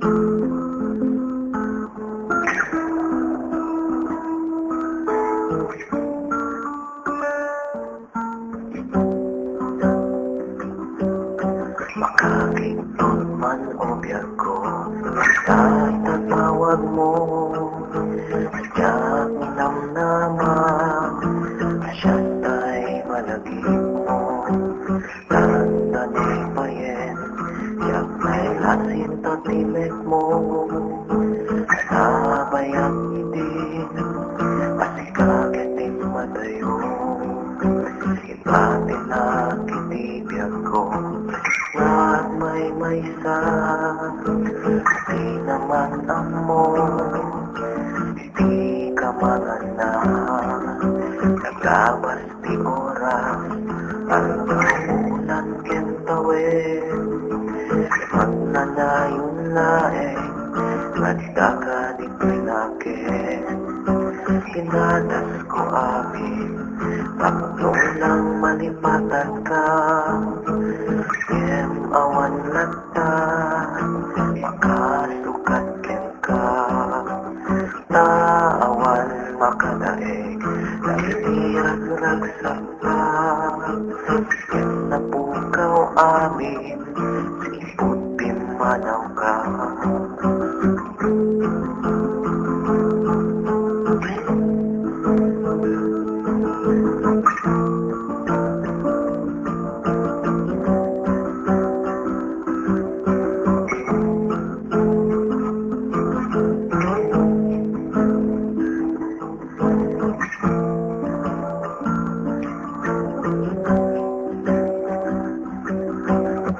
Makakintun man o biyak ko, basta't tatawag mo. Sadyang namnaman, siya't ay malagim mo. Tanda ni Payen, siyak may lasin tatimek mo. Sabay ang idin, pasikagetin madayo. Ipati na kitibiyag ko, at may maysa, di naman amo, di ka maganda. Naglabas di oras, ang ulan kentawin. Magnanayon laeng, nagdaka di pinakin. Kinadas ko amin, tatlong lang malipatan ka. Kem awan lagtan, makasukat kem ka. Taawan makadaig, nagdirag-ragsak ka. Kem napukaw amin, sipot pimanaw ka.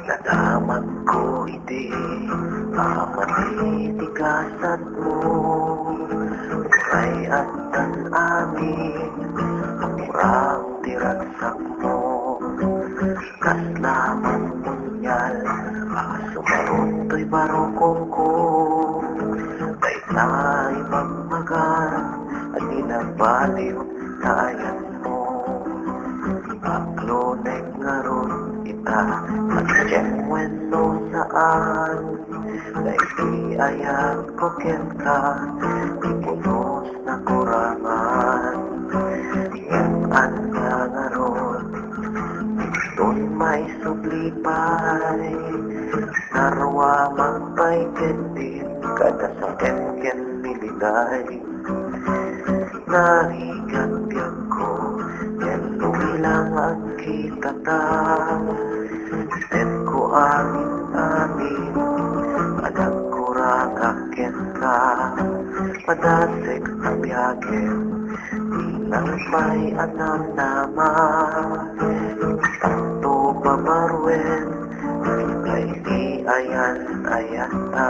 Nadaman ko iti, mamatitigasat mo. Muray at amin, murang tiragsak mo. Kaslaman munyal, sumarot to'y barokong ko. Kahit na'y magmagan, at inabaliw na ayan mo. Aklo na'y ngaron kita, nagsyeng weno saan. Dahil di ayan ko ken ka, di punos na kurangan. Yang anya ngaron, doon may sublipay. Narwa magpaitin din, kada sa ken miliday. Narigagbiag ko, yan lumilang ang kita ta. Set ko amin, madagkurang akin ka. Padasik na biyagin, di lang may anam naman. Tanto babarwen, kay di ayan ayata.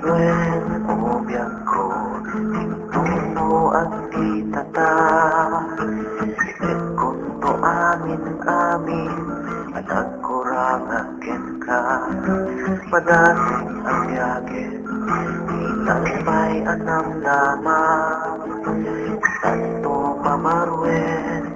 When obyak ko, tuno ang kita ta. Itit kunto amin, madagkurang akin ka. Padasing ang yagin, ilang may anam naman. Tanto pamarwen,